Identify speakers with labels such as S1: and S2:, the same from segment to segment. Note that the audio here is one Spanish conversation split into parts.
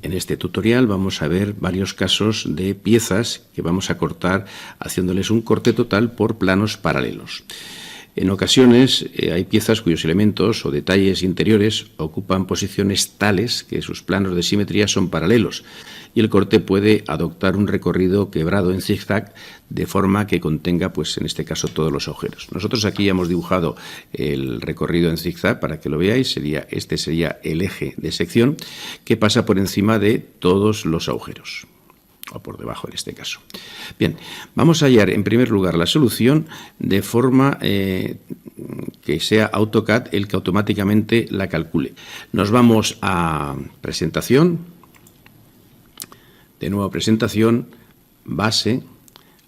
S1: En este tutorial vamos a ver varios casos de piezas que vamos a cortar haciéndoles un corte total por planos paralelos. En ocasiones hay piezas cuyos elementos o detalles interiores ocupan posiciones tales que sus planos de simetría son paralelos y el corte puede adoptar un recorrido quebrado en zigzag de forma que contenga, pues en este caso, todos los agujeros. Nosotros aquí ya hemos dibujado el recorrido en zigzag para que lo veáis. Este sería el eje de sección que pasa por encima de todos los agujeros, o por debajo en este caso. Bien, vamos a hallar en primer lugar la solución de forma que sea AutoCAD el que automáticamente la calcule. Nos vamos a presentación, de nuevo presentación, base,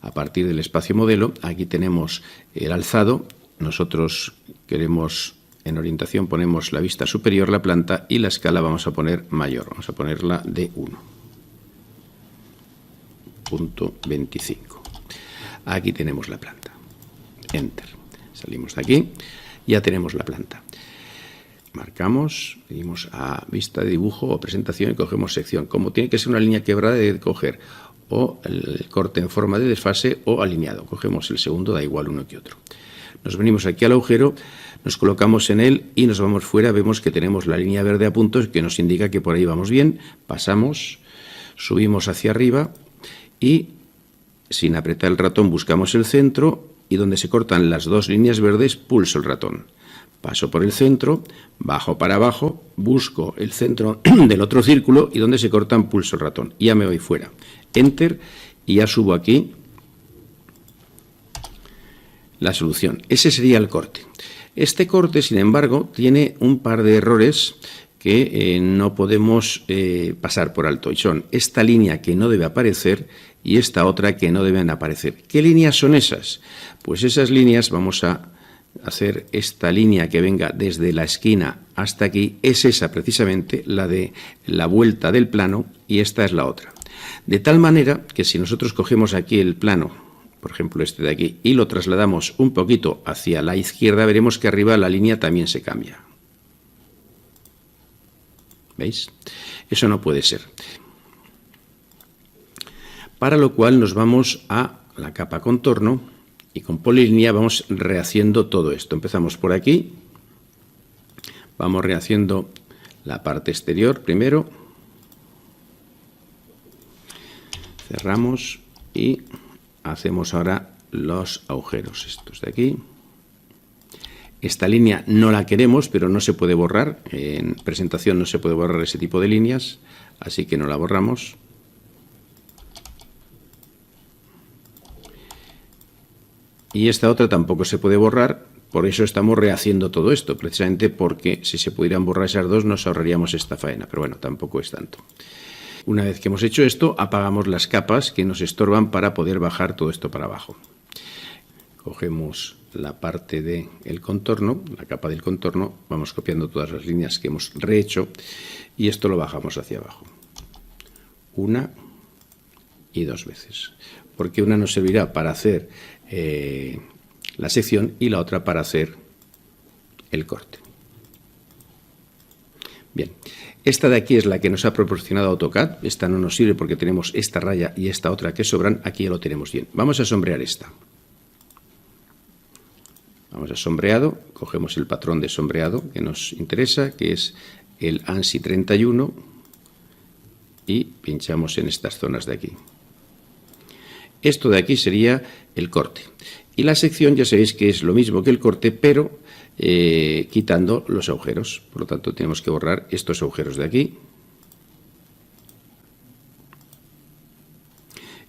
S1: a partir del espacio modelo. Aquí tenemos el alzado. Nosotros queremos, en orientación ponemos la vista superior, la planta, y la escala vamos a poner mayor, vamos a ponerla de 1.25. Aquí tenemos la planta. Enter. Salimos de aquí. Ya tenemos la planta. Marcamos, seguimos a vista de dibujo o presentación y cogemos sección. Como tiene que ser una línea quebrada, de coger o el corte en forma de desfase o alineado. Cogemos el segundo, da igual uno que otro. Nos venimos aquí al agujero, nos colocamos en él y nos vamos fuera. Vemos que tenemos la línea verde a puntos que nos indica que por ahí vamos bien. Pasamos, subimos hacia arriba y sin apretar el ratón buscamos el centro y donde se cortan las dos líneas verdes pulso el ratón. Paso por el centro, bajo para abajo, busco el centro del otro círculo y donde se cortan pulso el ratón. Ya me voy fuera. Enter y ya subo aquí la solución. Ese sería el corte. Este corte, sin embargo, tiene un par de errores que no podemos pasar por alto. Y son esta línea que no debe aparecer y esta otra que no deben aparecer. ¿Qué líneas son esas? Pues esas líneas, vamos a hacer esta línea que venga desde la esquina hasta aquí, es esa precisamente, la de la vuelta del plano, y esta es la otra. De tal manera que si nosotros cogemos aquí el plano, por ejemplo este de aquí, y lo trasladamos un poquito hacia la izquierda, veremos que arriba la línea también se cambia. ¿Veis? Eso no puede ser. Para lo cual nos vamos a la capa contorno y con polilínea vamos rehaciendo todo esto. Empezamos por aquí, vamos rehaciendo la parte exterior primero, cerramos y hacemos ahora los agujeros, estos de aquí. Esta línea no la queremos, pero no se puede borrar. En presentación no se puede borrar ese tipo de líneas, así que no la borramos. Y esta otra tampoco se puede borrar, por eso estamos rehaciendo todo esto, precisamente porque si se pudieran borrar esas dos nos ahorraríamos esta faena, pero bueno, tampoco es tanto. Una vez que hemos hecho esto, apagamos las capas que nos estorban para poder bajar todo esto para abajo. Cogemos la parte del contorno, la capa del contorno, vamos copiando todas las líneas que hemos rehecho y esto lo bajamos hacia abajo. Una y dos veces, porque una nos servirá para hacer la sección y la otra para hacer el corte. Bien, esta de aquí es la que nos ha proporcionado AutoCAD. Esta no nos sirve porque tenemos esta raya y esta otra que sobran. Aquí ya lo tenemos bien. Vamos a sombrear esta. Vamos a sombreado, cogemos el patrón de sombreado que nos interesa, que es el ANSI 31, y pinchamos en estas zonas de aquí. Esto de aquí sería el corte. Y la sección ya sabéis que es lo mismo que el corte, pero quitando los agujeros. Por lo tanto, tenemos que borrar estos agujeros de aquí.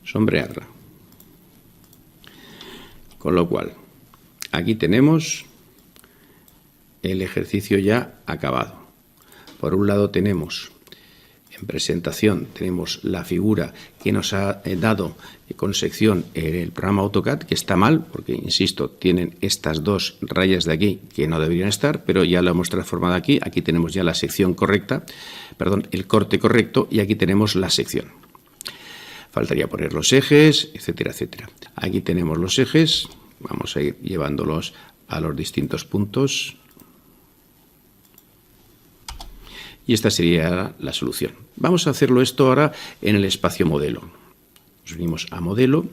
S1: Sombrearla. Con lo cual, aquí tenemos el ejercicio ya acabado. Por un lado tenemos, en presentación, tenemos la figura que nos ha dado con sección el programa AutoCAD, que está mal, porque, insisto, tienen estas dos rayas de aquí que no deberían estar, pero ya lo hemos transformado aquí. Aquí tenemos ya la sección correcta, perdón, el corte correcto, y aquí tenemos la sección. Faltaría poner los ejes, etcétera, etcétera. Aquí tenemos los ejes, vamos a ir llevándolos a los distintos puntos. y esta sería la solución. Vamos a hacerlo esto ahora en el espacio modelo. Nos venimos a modelo,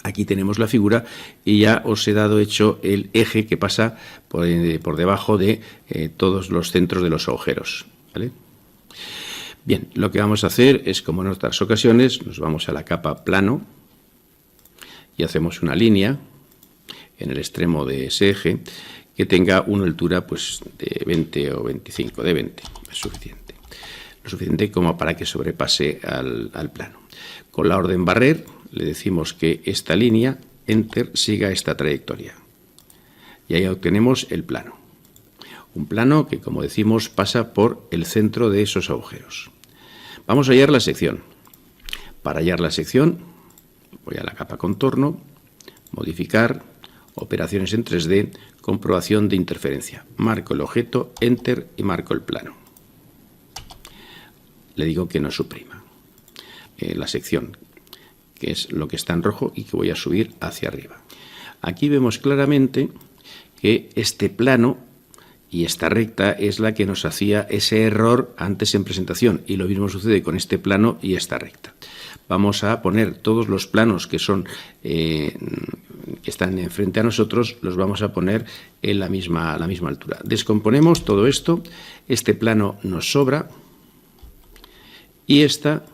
S1: aquí tenemos la figura y ya os he dado hecho el eje que pasa por debajo de todos los centros de los agujeros, ¿vale? Bien, lo que vamos a hacer es, como en otras ocasiones, nos vamos a la capa plano y hacemos una línea en el extremo de ese eje que tenga una altura pues, de 20 o 25, de 20, es suficiente. Lo suficiente como para que sobrepase al plano. Con la orden barrer le decimos que esta línea, enter, siga esta trayectoria. Y ahí obtenemos el plano. Un plano que, como decimos, pasa por el centro de esos agujeros. Vamos a hallar la sección. Para hallar la sección, voy a la capa contorno, modificar, operaciones en 3D, comprobación de interferencia. Marco el objeto, enter y marco el plano. Le digo que no suprima la sección, que es lo que está en rojo y que voy a subir hacia arriba. Aquí vemos claramente que este plano y esta recta es la que nos hacía ese error antes en presentación, y lo mismo sucede con este plano y esta recta. Vamos a poner todos los planos que están enfrente a nosotros, los vamos a poner en la misma altura. Descomponemos todo esto, este plano nos sobra y esta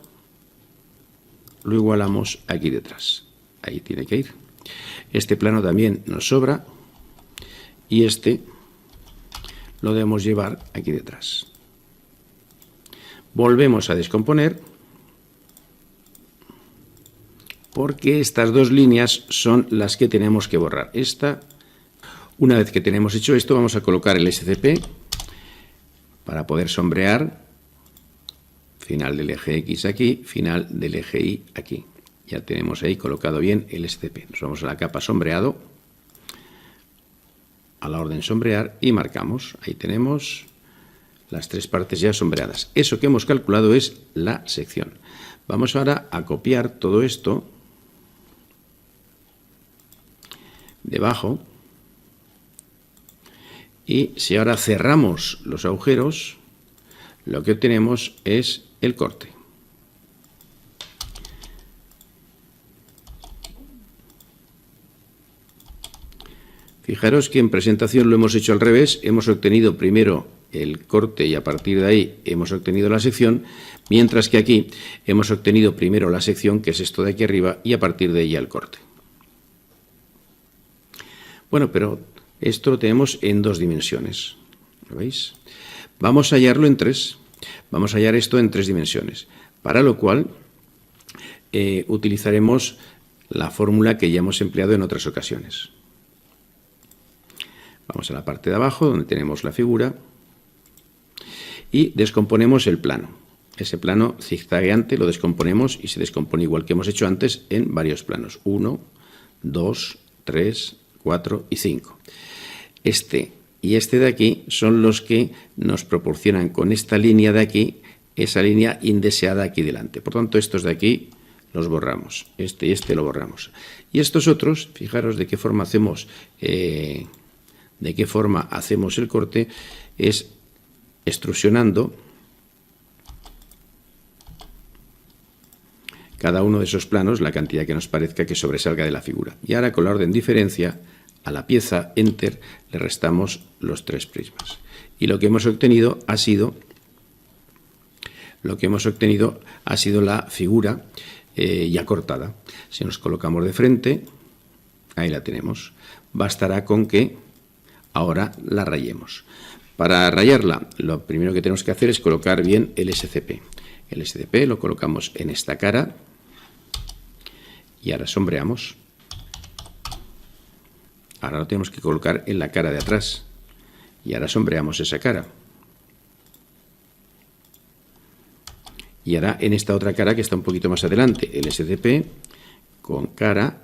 S1: lo igualamos aquí detrás. Ahí tiene que ir. Este plano también nos sobra y este lo debemos llevar aquí detrás. Volvemos a descomponer porque estas dos líneas son las que tenemos que borrar. Una vez que tenemos hecho esto, vamos a colocar el SCP para poder sombrear. Final del eje X aquí, final del eje Y aquí. Ya tenemos ahí colocado bien el SCP. Nos vamos a la capa sombreado, a la orden sombrear y marcamos. Ahí tenemos las tres partes ya sombreadas. Eso que hemos calculado es la sección. Vamos ahora a copiar todo esto debajo y si ahora cerramos los agujeros, lo que obtenemos es el corte. Fijaros que en presentación lo hemos hecho al revés, hemos obtenido primero el corte y a partir de ahí hemos obtenido la sección, mientras que aquí hemos obtenido primero la sección, que es esto de aquí arriba, y a partir de ella el corte. Bueno, pero esto lo tenemos en dos dimensiones, ¿lo veis? Vamos a hallarlo en tres, vamos a hallar esto en tres dimensiones, para lo cual utilizaremos la fórmula que ya hemos empleado en otras ocasiones. Vamos a la parte de abajo, donde tenemos la figura, y descomponemos el plano. Ese plano zigzagueante lo descomponemos y se descompone igual que hemos hecho antes en varios planos. 1, 2, 3, 4 y 5. Este y este de aquí son los que nos proporcionan con esta línea de aquí, esa línea indeseada aquí delante. Por tanto, estos de aquí los borramos. Este y este lo borramos. Y estos otros, fijaros de qué forma hacemos el corte, es extrusionando cada uno de esos planos la cantidad que nos parezca que sobresalga de la figura. Y ahora con la orden diferencia a la pieza enter le restamos los tres prismas. Y lo que hemos obtenido ha sido la figura ya cortada. Si nos colocamos de frente, ahí la tenemos. Bastará con que ahora la rayemos. Para rayarla, lo primero que tenemos que hacer es colocar bien el SCP. El SCP lo colocamos en esta cara y ahora sombreamos. Ahora lo tenemos que colocar en la cara de atrás y ahora sombreamos esa cara. Y ahora en esta otra cara que está un poquito más adelante, el SCP con cara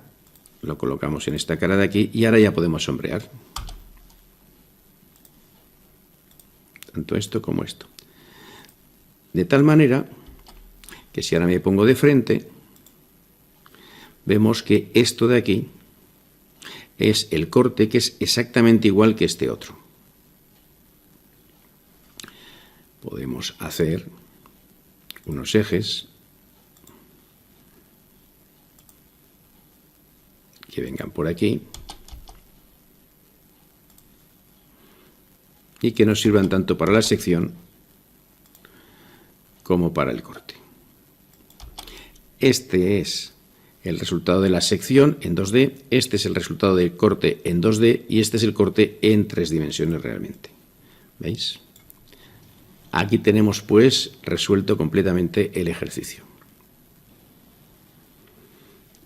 S1: lo colocamos en esta cara de aquí y ahora ya podemos sombrear. Tanto esto como esto. De tal manera que si ahora me pongo de frente, vemos que esto de aquí es el corte que es exactamente igual que este otro. podemos hacer unos ejes que vengan por aquí y que nos sirvan tanto para la sección como para el corte. Este es el resultado de la sección en 2D, este es el resultado del corte en 2D y este es el corte en 3 dimensiones realmente. ¿Veis? Aquí tenemos pues resuelto completamente el ejercicio.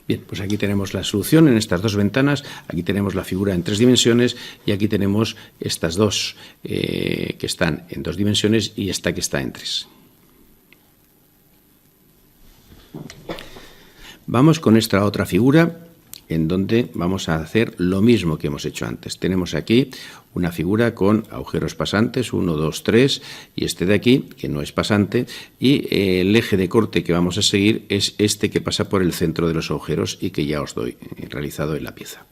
S1: Bien, pues aquí tenemos la solución en estas dos ventanas, aquí tenemos la figura en 3 dimensiones y aquí tenemos estas dos que están en 2 dimensiones y esta que está en 3. Vamos con esta otra figura en donde vamos a hacer lo mismo que hemos hecho antes. Tenemos aquí una figura con agujeros pasantes, 1, 2, 3, y este de aquí, que no es pasante, y el eje de corte que vamos a seguir es este que pasa por el centro de los agujeros y que ya os doy realizado en la pieza.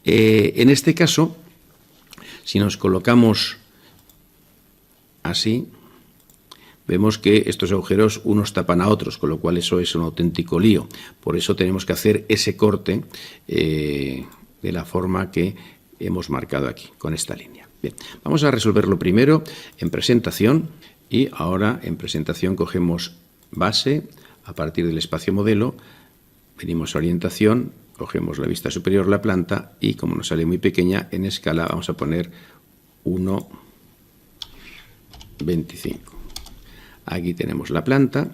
S1: En este caso, si nos colocamos así, vemos que estos agujeros unos tapan a otros, con lo cual eso es un auténtico lío. Por eso tenemos que hacer ese corte de la forma que hemos marcado aquí, con esta línea. Bien, vamos a resolverlo primero en presentación y ahora en presentación cogemos base a partir del espacio modelo, venimos a orientación, cogemos la vista superior, la planta y como nos sale muy pequeña, en escala vamos a poner 1,25. Aquí tenemos la planta,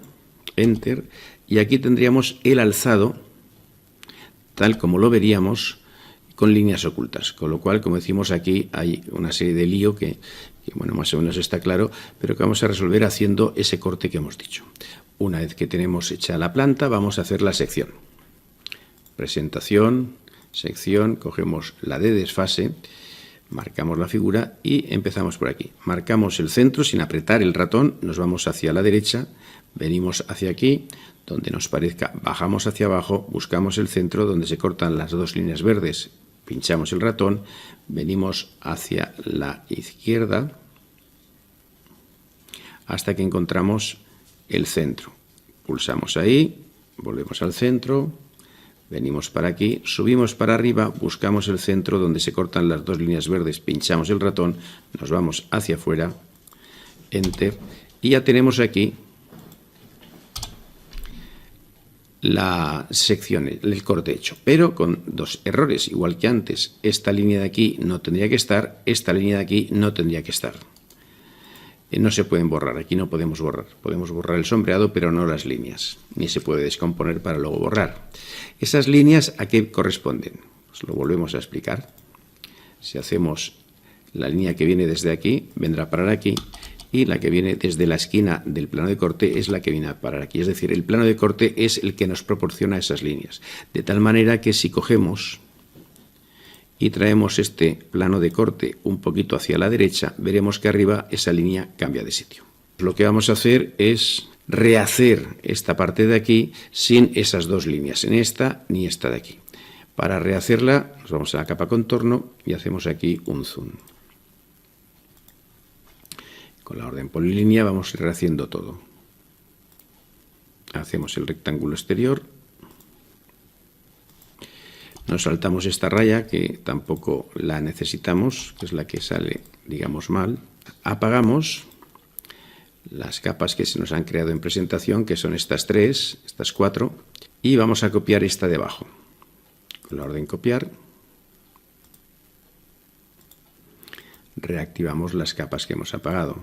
S1: Enter, y aquí tendríamos el alzado, tal como lo veríamos, con líneas ocultas. Con lo cual, como decimos aquí, hay una serie de lío que bueno, más o menos está claro, pero que vamos a resolver haciendo ese corte que hemos dicho. Una vez que tenemos hecha la planta, vamos a hacer la sección. Presentación, sección, cogemos la de desfase, marcamos la figura y empezamos por aquí. Marcamos el centro sin apretar el ratón, nos vamos hacia la derecha, venimos hacia aquí, donde nos parezca, bajamos hacia abajo, buscamos el centro donde se cortan las dos líneas verdes, pinchamos el ratón, venimos hacia la izquierda hasta que encontramos el centro. Pulsamos ahí, volvemos al centro. Venimos para aquí, subimos para arriba, buscamos el centro donde se cortan las dos líneas verdes, pinchamos el ratón, nos vamos hacia afuera, Enter, y ya tenemos aquí la sección, el corte hecho, pero con dos errores, igual que antes. Esta línea de aquí no tendría que estar, esta línea de aquí no tendría que estar. No se pueden borrar, aquí no podemos borrar. Podemos borrar el sombreado, pero no las líneas. Ni se puede descomponer para luego borrar. ¿Esas líneas a qué corresponden? Pues lo volvemos a explicar. Si hacemos la línea que viene desde aquí, vendrá a parar aquí, y la que viene desde la esquina del plano de corte es la que viene a parar aquí. Es decir, el plano de corte es el que nos proporciona esas líneas. De tal manera que si cogemos y traemos este plano de corte un poquito hacia la derecha, veremos que arriba esa línea cambia de sitio. Lo que vamos a hacer es rehacer esta parte de aquí sin esas dos líneas, ni esta ni esta de aquí. Para rehacerla nos vamos a la capa contorno y hacemos aquí un zoom. Con la orden polilínea vamos rehaciendo todo. Hacemos el rectángulo exterior. Nos saltamos esta raya que tampoco la necesitamos, que es la que sale, digamos, mal. Apagamos las capas que se nos han creado en presentación, que son estas 3, estas 4, y vamos a copiar esta de abajo. Con la orden copiar, reactivamos las capas que hemos apagado.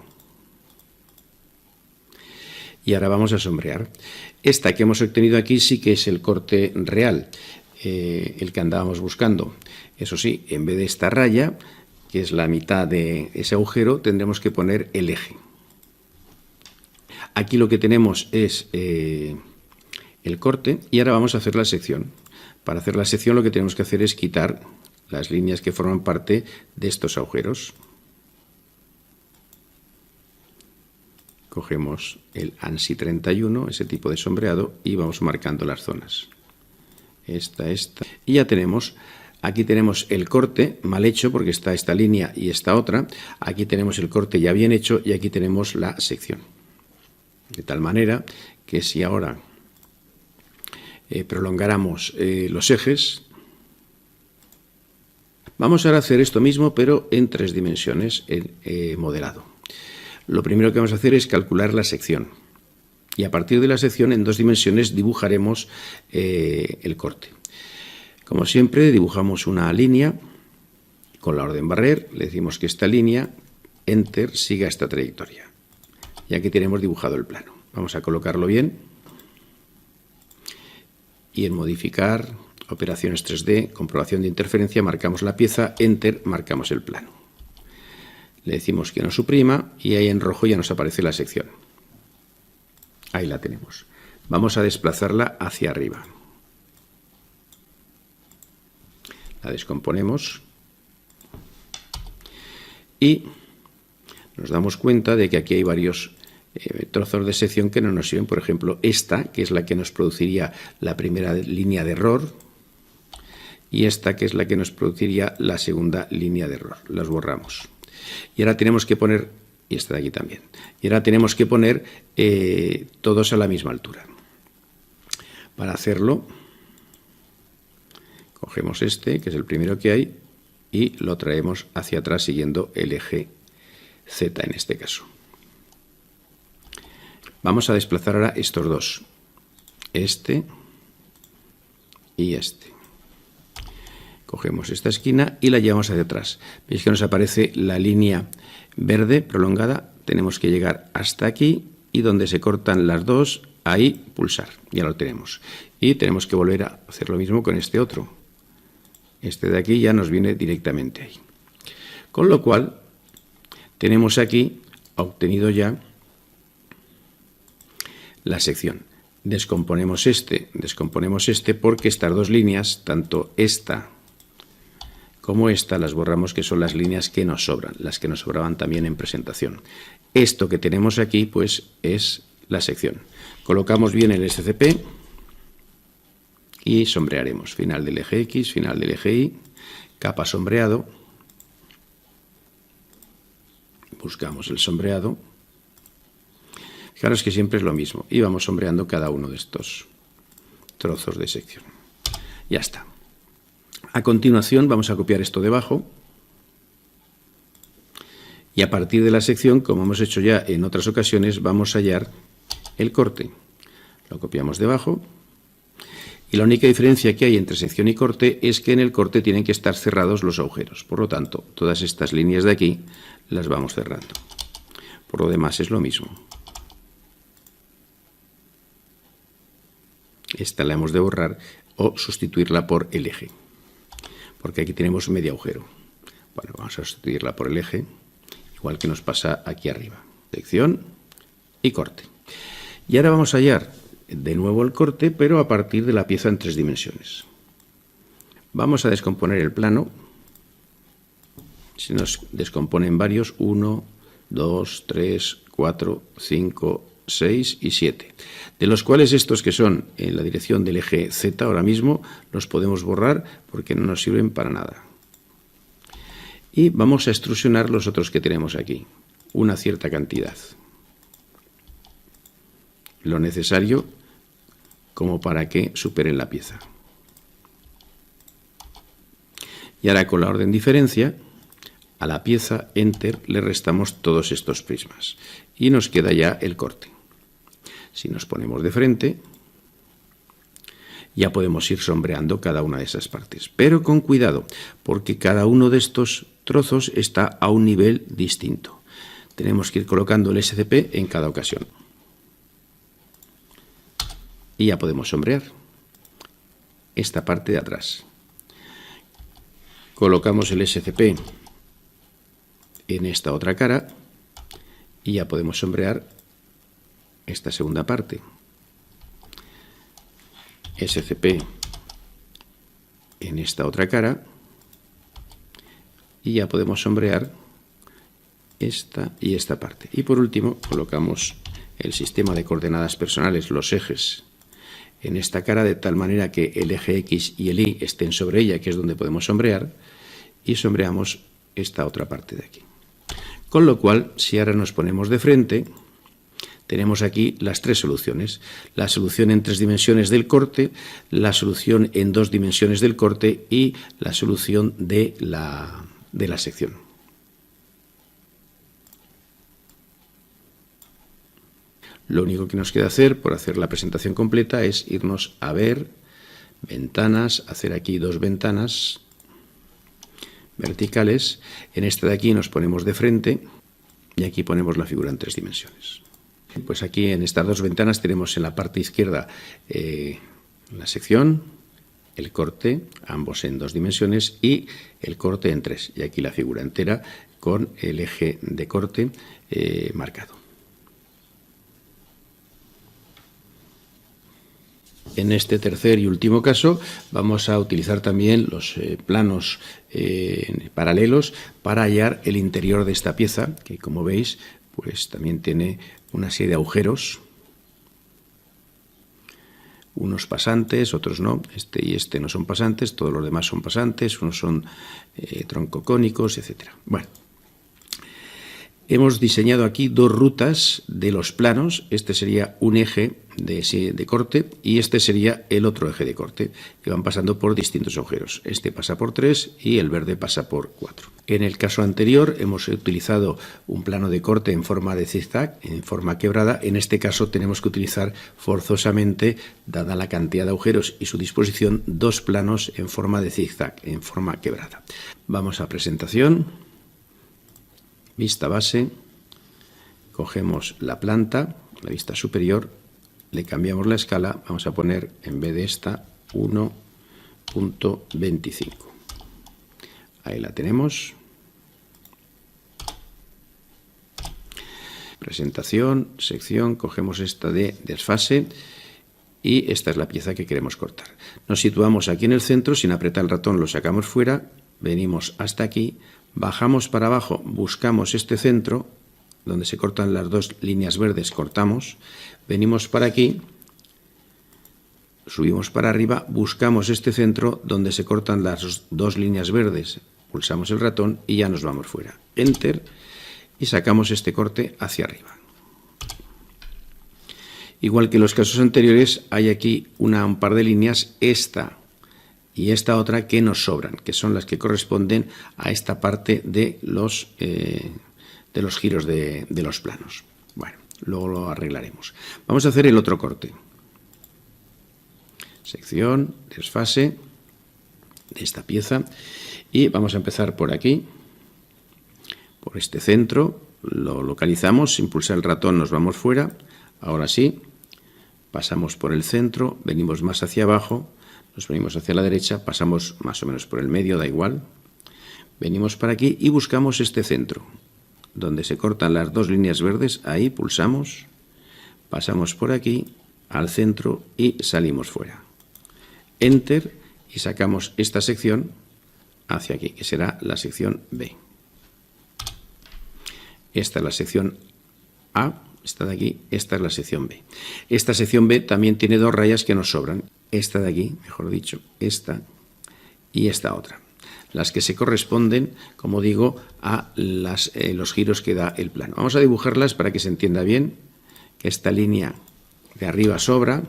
S1: Y ahora vamos a sombrear. Esta que hemos obtenido aquí sí que es el corte real. El que andábamos buscando. Eso sí, en vez de esta raya, que es la mitad de ese agujero, tendremos que poner el eje. Aquí lo que tenemos es el corte y ahora vamos a hacer la sección. Para hacer la sección lo que tenemos que hacer es quitar las líneas que forman parte de estos agujeros. Cogemos el ANSI 31, ese tipo de sombreado, y vamos marcando las zonas. Esta, y ya tenemos Aquí tenemos el corte mal hecho porque está esta línea y esta otra. Aquí tenemos el corte ya bien hecho y aquí tenemos la sección. De tal manera que si ahora prolongáramos los ejes, vamos ahora a hacer esto mismo pero en 3 dimensiones modelado. Lo primero que vamos a hacer es calcular la sección y a partir de la sección en 2 dimensiones dibujaremos el corte. Como siempre dibujamos una línea con la orden barrer, le decimos que esta línea, Enter, siga esta trayectoria. Y aquí tenemos dibujado el plano. Vamos a colocarlo bien y en modificar, operaciones 3D, comprobación de interferencia, marcamos la pieza, Enter, marcamos el plano. Le decimos que no suprima y ahí en rojo ya nos aparece la sección. Ahí la tenemos. Vamos a desplazarla hacia arriba. La descomponemos y nos damos cuenta de que aquí hay varios trozos de sección que no nos sirven. Por ejemplo, esta, que es la que nos produciría la primera línea de error, y esta, que es la que nos produciría la segunda línea de error. Las borramos. Y ahora tenemos que poner, y esta de aquí también, y ahora tenemos que poner todos a la misma altura. Para hacerlo, cogemos este, que es el primero que hay, y lo traemos hacia atrás siguiendo el eje Z en este caso. Vamos a desplazar ahora estos dos, este y este. Cogemos esta esquina y la llevamos hacia atrás. Veis que nos aparece la línea verde prolongada. Tenemos que llegar hasta aquí y donde se cortan las dos, ahí pulsar. Ya lo tenemos. Y tenemos que volver a hacer lo mismo con este otro. Este de aquí ya nos viene directamente ahí. Con lo cual, tenemos aquí obtenido ya la sección. Descomponemos este porque estas dos líneas, tanto esta como esta, las borramos, que son las líneas que nos sobran, las que nos sobraban también en presentación. Esto que tenemos aquí, pues, es la sección. Colocamos bien el SCP y sombrearemos. Final del eje X, final del eje Y, capa sombreado. Buscamos el sombreado. Fijaros que siempre es lo mismo. Y vamos sombreando cada uno de estos trozos de sección. Ya está. A continuación vamos a copiar esto debajo. Y a partir de la sección, como hemos hecho ya en otras ocasiones, vamos a hallar el corte. Lo copiamos debajo. Y la única diferencia que hay entre sección y corte es que en el corte tienen que estar cerrados los agujeros. Por lo tanto, todas estas líneas de aquí las vamos cerrando. Por lo demás es lo mismo. Esta la hemos de borrar o sustituirla por el eje, porque aquí tenemos medio agujero. Bueno, vamos a sustituirla por el eje, igual que nos pasa aquí arriba. Sección y corte. Y ahora vamos a hallar de nuevo el corte, pero a partir de la pieza en 3 dimensiones. Vamos a descomponer el plano. Se nos descompone en varios: 1, 2, 3, 4, 5, 6 y 7. De los cuales estos que son en la dirección del eje Z ahora mismo los podemos borrar porque no nos sirven para nada. Y vamos a extrusionar los otros que tenemos aquí, una cierta cantidad. Lo necesario como para que superen la pieza. Y ahora con la orden diferencia, a la pieza Enter le restamos todos estos prismas y nos queda ya el corte. Si nos ponemos de frente, ya podemos ir sombreando cada una de esas partes. Pero con cuidado, porque cada uno de estos trozos está a un nivel distinto. Tenemos que ir colocando el SCP en cada ocasión. Y ya podemos sombrear esta parte de atrás. Colocamos el SCP en esta otra cara y ya podemos sombrear esta segunda parte. SCP en esta otra cara y ya podemos sombrear esta y esta parte. Y por último colocamos el sistema de coordenadas personales, los ejes, en esta cara de tal manera que el eje X y el Y estén sobre ella, que es donde podemos sombrear, y sombreamos esta otra parte de aquí. Con lo cual, si ahora nos ponemos de frente, tenemos aquí las tres soluciones. La solución en 3 dimensiones del corte, la solución en 2 dimensiones del corte y la solución de la sección. Lo único que nos queda hacer, por hacer la presentación completa, es irnos a ver, ventanas, hacer aquí 2 ventanas verticales. En esta de aquí nos ponemos de frente y aquí ponemos la figura en 3 dimensiones. Pues aquí en estas 2 ventanas tenemos en la parte izquierda la sección, el corte, ambos en 2 dimensiones, y el corte en 3. Y aquí la figura entera con el eje de corte marcado. En este tercer y último caso vamos a utilizar también los planos paralelos para hallar el interior de esta pieza, que como veis pues también tiene una serie de agujeros, unos pasantes, otros no, este y este no son pasantes, todos los demás son pasantes, unos son troncocónicos, etc. Bueno, hemos diseñado aquí 2 rutas de los planos. Este sería un eje de corte y este sería el otro eje de corte, que van pasando por distintos agujeros. Este pasa por 3 y el verde pasa por 4. En el caso anterior hemos utilizado un plano de corte en forma de zigzag, en forma quebrada. En este caso tenemos que utilizar forzosamente, dada la cantidad de agujeros y su disposición, 2 planos en forma de zigzag, en forma quebrada. Vamos a presentación. Vista base, cogemos la planta, la vista superior, le cambiamos la escala, vamos a poner en vez de esta 1.25. Ahí la tenemos. Presentación, sección, cogemos esta de desfase y esta es la pieza que queremos cortar. Nos situamos aquí en el centro, sin apretar el ratón lo sacamos fuera, venimos hasta aquí, bajamos para abajo, buscamos este centro, donde se cortan las 2 líneas verdes, cortamos, venimos para aquí, subimos para arriba, buscamos este centro donde se cortan las 2 líneas verdes, pulsamos el ratón y ya nos vamos fuera. Enter y sacamos este corte hacia arriba. Igual que en los casos anteriores, hay aquí un par de líneas, esta y esta otra, que nos sobran, que son las que corresponden a esta parte de los giros de los planos. Bueno, luego lo arreglaremos. Vamos a hacer el otro corte. Sección, desfase de esta pieza y vamos a empezar por aquí, por este centro, lo localizamos, sin pulsar el ratón nos vamos fuera, ahora sí, pasamos por el centro, venimos más hacia abajo, nos venimos hacia la derecha, pasamos más o menos por el medio, da igual, venimos para aquí y buscamos este centro, donde se cortan las 2 líneas verdes, ahí pulsamos, pasamos por aquí, al centro y salimos fuera. Enter y sacamos esta sección hacia aquí, que será la sección B. Esta es la sección A, esta de aquí, esta es la sección B. Esta sección B también tiene 2 rayas que nos sobran, esta de aquí, mejor dicho, esta y esta otra. Las que se corresponden, como digo, a los giros que da el plano. Vamos a dibujarlas para que se entienda bien, que esta línea de arriba sobra,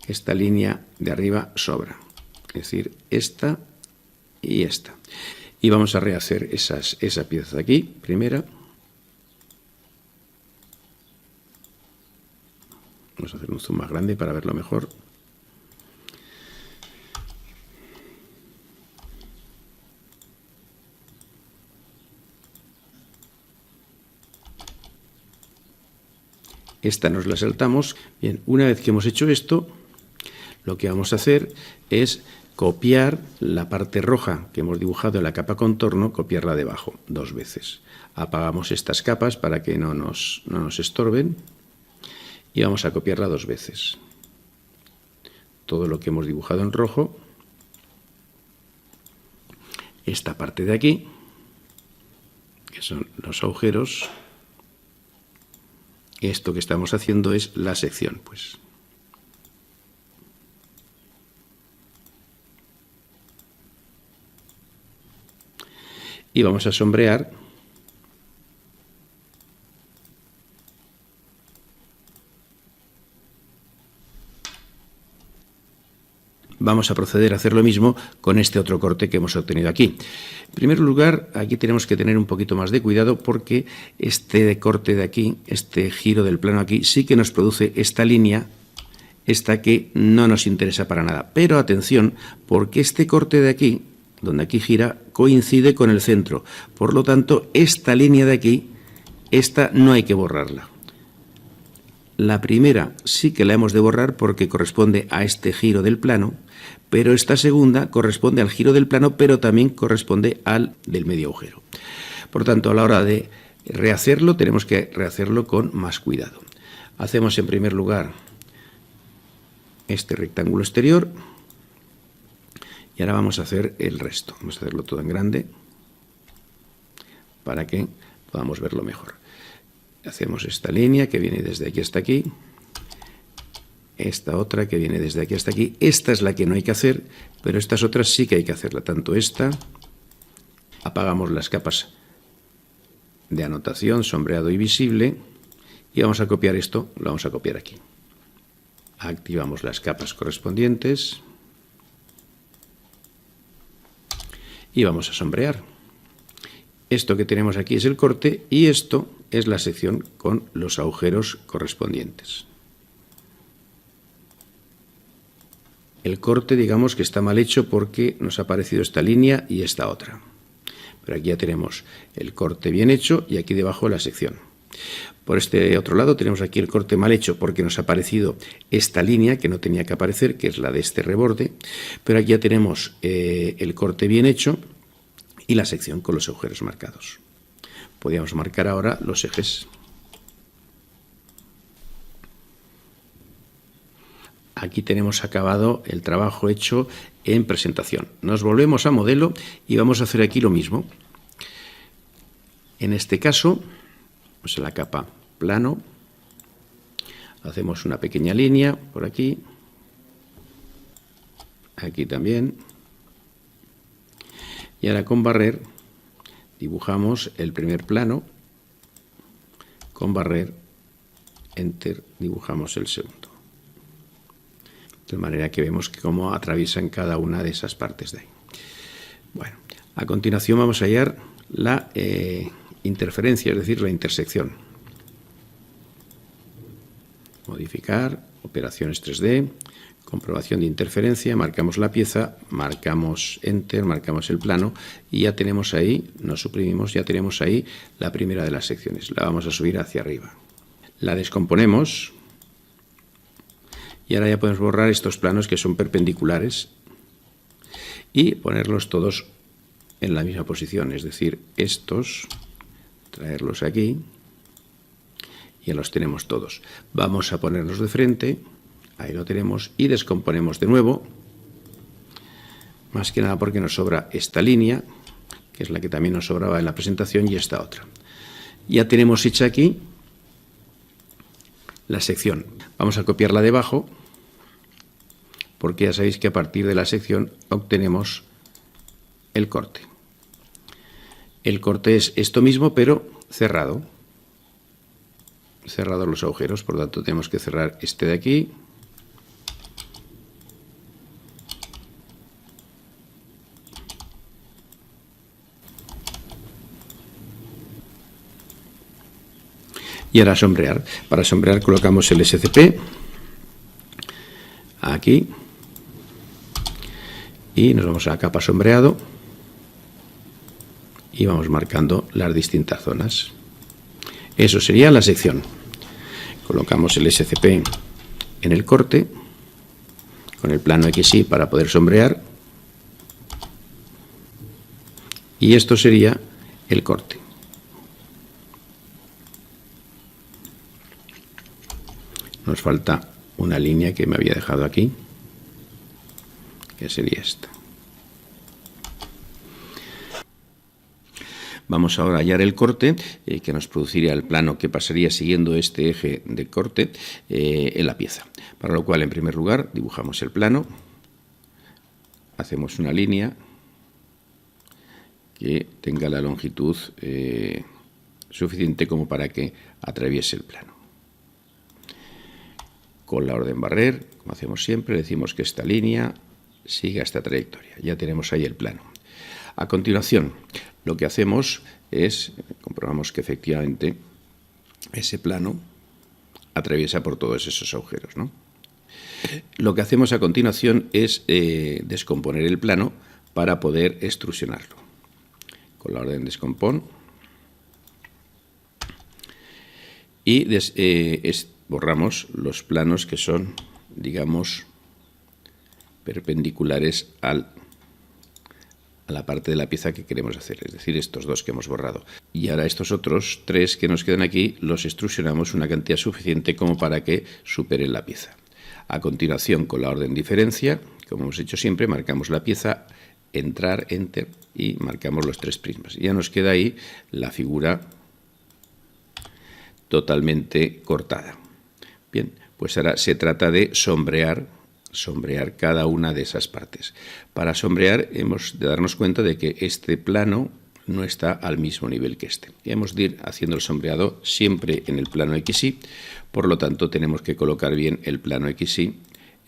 S1: que esta línea de arriba sobra. Es decir, esta y esta. Y vamos a rehacer esa pieza de aquí, primera. Vamos a hacer un zoom más grande para verlo mejor. Esta nos la saltamos. Bien, una vez que hemos hecho esto, lo que vamos a hacer es copiar la parte roja que hemos dibujado en la capa contorno, copiarla debajo 2 veces. Apagamos estas capas para que no nos estorben y vamos a copiarla 2 veces. Todo lo que hemos dibujado en rojo, esta parte de aquí, que son los agujeros. Esto que estamos haciendo es la sección, pues. y vamos a sombrear. Vamos a proceder a hacer lo mismo con este otro corte que hemos obtenido aquí. En primer lugar, aquí tenemos que tener un poquito más de cuidado porque este corte de aquí, este giro del plano aquí, sí que nos produce esta línea, esta que no nos interesa para nada. Pero atención, porque este corte de aquí, donde aquí gira, coincide con el centro. Por lo tanto, esta línea de aquí, esta no hay que borrarla. La primera sí que la hemos de borrar porque corresponde a este giro del plano, pero esta segunda corresponde al giro del plano, pero también corresponde al del medio agujero. Por tanto, a la hora de rehacerlo, tenemos que rehacerlo con más cuidado. Hacemos en primer lugar este rectángulo exterior y ahora vamos a hacer el resto. Vamos a hacerlo todo en grande para que podamos verlo mejor. Hacemos esta línea que viene desde aquí hasta aquí, esta otra que viene desde aquí hasta aquí. Esta es la que no hay que hacer, pero estas otras sí que hay que hacerla, tanto esta. Apagamos las capas de anotación, sombreado y visible, y vamos a copiar esto, lo vamos a copiar aquí. Activamos las capas correspondientes y vamos a sombrear. Esto que tenemos aquí es el corte y esto es la sección con los agujeros correspondientes. El corte, digamos que está mal hecho porque nos ha aparecido esta línea y esta otra. Pero aquí ya tenemos el corte bien hecho y aquí debajo la sección. Por este otro lado tenemos aquí el corte mal hecho porque nos ha aparecido esta línea que no tenía que aparecer, que es la de este reborde. Pero aquí ya tenemos el corte bien hecho y la sección con los agujeros marcados. Podríamos marcar ahora los ejes. Aquí tenemos acabado el trabajo hecho en presentación. Nos volvemos a modelo y vamos a hacer aquí lo mismo. En este caso, pues en la capa plano, hacemos una pequeña línea por aquí, aquí también, y ahora con barrer dibujamos el primer plano, con barrer, enter, dibujamos el segundo. De manera que vemos que cómo atraviesan cada una de esas partes de ahí. Bueno, a continuación vamos a hallar la interferencia, es decir, la intersección. Modificar, operaciones 3D, comprobación de interferencia, marcamos la pieza, marcamos enter, marcamos el plano y ya tenemos ahí, nos suprimimos, ya tenemos ahí la primera de las secciones. La vamos a subir hacia arriba. La descomponemos y ahora ya podemos borrar estos planos que son perpendiculares y ponerlos todos en la misma posición, es decir, estos, traerlos aquí y ya los tenemos todos. Vamos a ponerlos de frente, ahí lo tenemos, y descomponemos de nuevo, más que nada porque nos sobra esta línea, que es la que también nos sobraba en la presentación, y esta otra. Ya tenemos hecha aquí la sección. Vamos a copiarla debajo, porque ya sabéis que a partir de la sección obtenemos el corte. El corte es esto mismo, pero cerrado. Cerrados los agujeros, por lo tanto tenemos que cerrar este de aquí. Y ahora sombrear. Para sombrear colocamos el SCP aquí y nos vamos a la capa sombreado y vamos marcando las distintas zonas. Eso sería la sección. Colocamos el SCP en el corte con el plano XY para poder sombrear y esto sería el corte. Nos falta una línea que me había dejado aquí, que sería esta. Vamos ahora a hallar el corte que nos produciría el plano que pasaría siguiendo este eje de corte en la pieza. Para lo cual, en primer lugar, dibujamos el plano, hacemos una línea que tenga la longitud suficiente como para que atraviese el plano. Con la orden barrer, como hacemos siempre, decimos que esta línea siga esta trayectoria. Ya tenemos ahí el plano. A continuación, lo que hacemos es, comprobamos que efectivamente ese plano atraviesa por todos esos agujeros, ¿no? Lo que hacemos a continuación es descomponer el plano para poder extrusionarlo. Con la orden descompón y borramos los planos que son, digamos, perpendiculares a la parte de la pieza que queremos hacer, es decir, estos dos que hemos borrado. Y ahora estos otros tres que nos quedan aquí los extrusionamos una cantidad suficiente como para que superen la pieza. A continuación, con la orden diferencia, como hemos hecho siempre, marcamos la pieza, entrar, enter y marcamos los tres prismas. Ya nos queda ahí la figura totalmente cortada. Bien, pues ahora se trata de sombrear cada una de esas partes. Para sombrear hemos de darnos cuenta de que este plano no está al mismo nivel que este. Y hemos de ir haciendo el sombreado siempre en el plano XY, por lo tanto tenemos que colocar bien el plano XY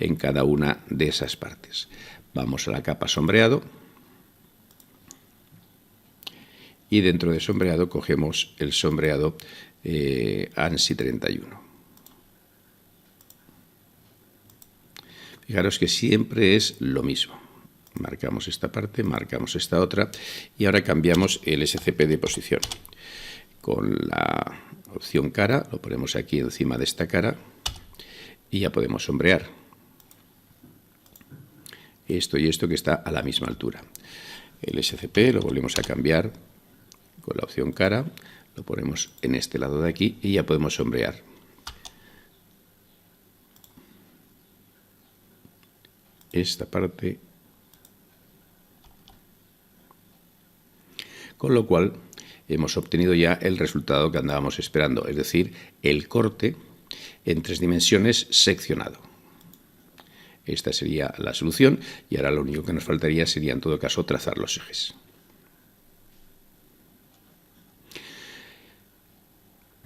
S1: en cada una de esas partes. Vamos a la capa sombreado y dentro de sombreado cogemos el sombreado ANSI 31. Fijaros que siempre es lo mismo. Marcamos esta parte, marcamos esta otra y ahora cambiamos el SCP de posición. Con la opción cara, lo ponemos aquí encima de esta cara y ya podemos sombrear. Esto y esto que está a la misma altura. El SCP lo volvemos a cambiar con la opción cara, lo ponemos en este lado de aquí y ya podemos sombrear. Esta parte, con lo cual hemos obtenido ya el resultado que andábamos esperando, es decir, el corte en 3 dimensiones seccionado. Esta sería la solución y ahora lo único que nos faltaría sería en todo caso trazar los ejes.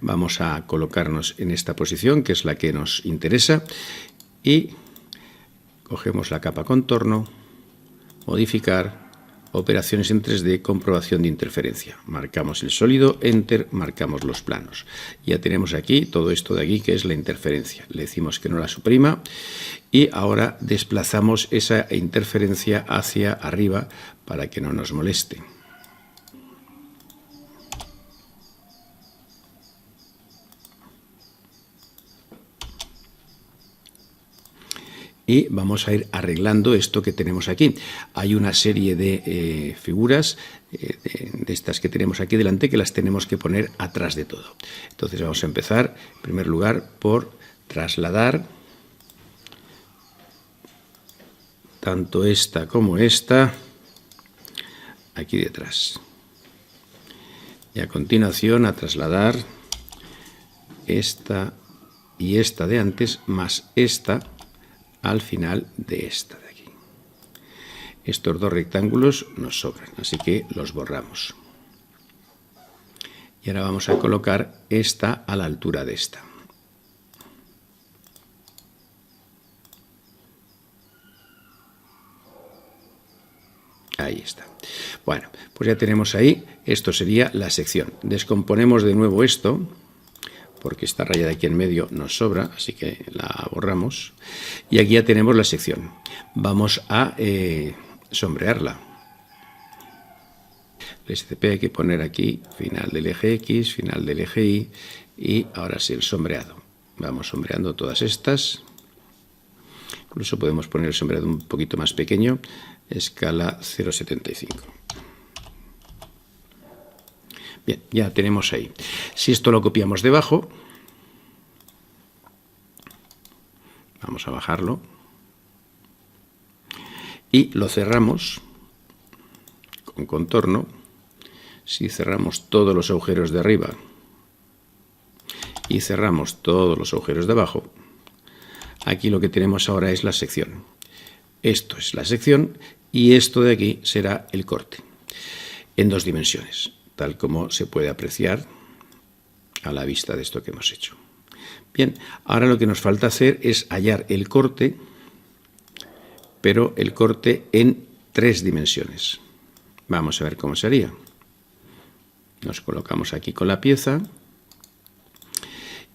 S1: Vamos a colocarnos en esta posición, que es la que nos interesa, y cogemos la capa contorno, modificar, operaciones en 3D, comprobación de interferencia. Marcamos el sólido, enter, marcamos los planos. Ya tenemos aquí todo esto de aquí que es la interferencia. Le decimos que no la suprima y ahora desplazamos esa interferencia hacia arriba para que no nos moleste. Y vamos a ir arreglando esto que tenemos aquí. Hay una serie de figuras de estas que tenemos aquí delante que las tenemos que poner atrás de todo. Entonces vamos a empezar, en primer lugar, por trasladar tanto esta como esta aquí detrás. Y a continuación a trasladar esta y esta de antes más esta al final de esta de aquí. Estos dos rectángulos nos sobran, así que los borramos. Y ahora vamos a colocar esta a la altura de esta. Ahí está. Bueno, pues ya tenemos ahí, esto sería la sección. Descomponemos de nuevo esto, porque esta raya de aquí en medio nos sobra, así que la borramos. Y aquí ya tenemos la sección. Vamos a sombrearla. El SCP hay que poner aquí final del eje X, final del eje Y y ahora sí el sombreado. Vamos sombreando todas estas. Incluso podemos poner el sombreado un poquito más pequeño, escala 0,75. Bien, ya tenemos ahí. Si esto lo copiamos debajo, vamos a bajarlo y lo cerramos con contorno. Si cerramos todos los agujeros de arriba y cerramos todos los agujeros de abajo, aquí lo que tenemos ahora es la sección. Esto es la sección y esto de aquí será el corte. en 2 dimensiones, tal como se puede apreciar a la vista de esto que hemos hecho. Bien, ahora lo que nos falta hacer es hallar el corte, pero el corte en 3 dimensiones. Vamos a ver cómo sería. Nos colocamos aquí con la pieza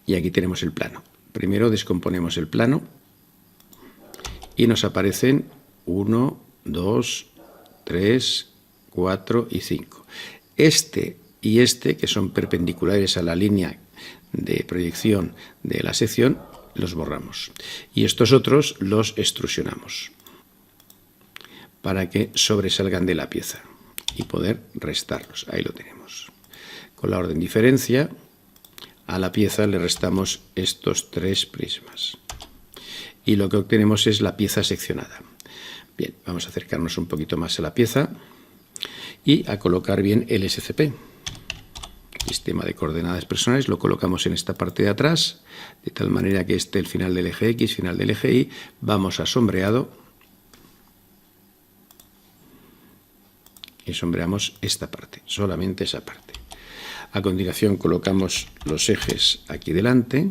S1: y aquí tenemos el plano. Primero descomponemos el plano y nos aparecen 1, 2, 3, 4 y 5. Este y este, que son perpendiculares a la línea de proyección de la sección, los borramos. Y estos otros los extrusionamos para que sobresalgan de la pieza y poder restarlos. Ahí lo tenemos. Con la orden diferencia, a la pieza le restamos estos 3 prismas. Y lo que obtenemos es la pieza seccionada. Bien, vamos a acercarnos un poquito más a la pieza y a colocar bien el SCP. Sistema de coordenadas personales, lo colocamos en esta parte de atrás, de tal manera que esté el final del eje X, final del eje Y. Vamos a sombreado y sombreamos esta parte, solamente esa parte. A continuación colocamos los ejes aquí delante.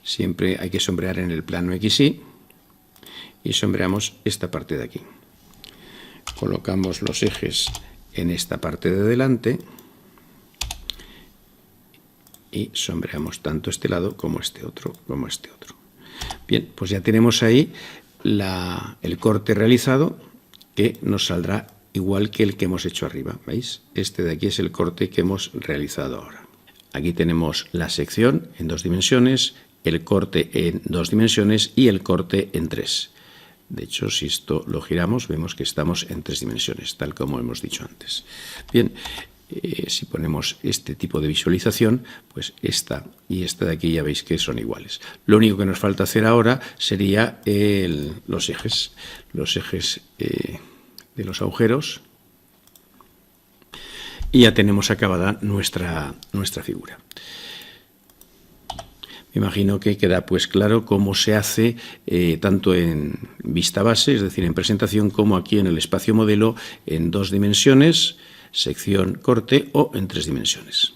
S1: Siempre hay que sombrear en el plano XY y sombreamos esta parte de aquí. Colocamos los ejes en esta parte de delante y sombreamos tanto este lado como este otro, Bien, pues ya tenemos ahí el corte realizado, que nos saldrá igual que el que hemos hecho arriba. ¿Veis? Este de aquí es el corte que hemos realizado ahora. Aquí tenemos la sección en 2 dimensiones, el corte en 2 dimensiones y el corte en 3. De hecho, si esto lo giramos, vemos que estamos en 3 dimensiones, tal como hemos dicho antes. Bien, si ponemos este tipo de visualización, pues esta y esta de aquí ya veis que son iguales. Lo único que nos falta hacer ahora sería los ejes de los agujeros, y ya tenemos acabada nuestra figura. Me imagino que queda pues claro cómo se hace tanto en vista base, es decir, en presentación, como aquí en el espacio modelo en 2 dimensiones, sección corte, o en 3 dimensiones.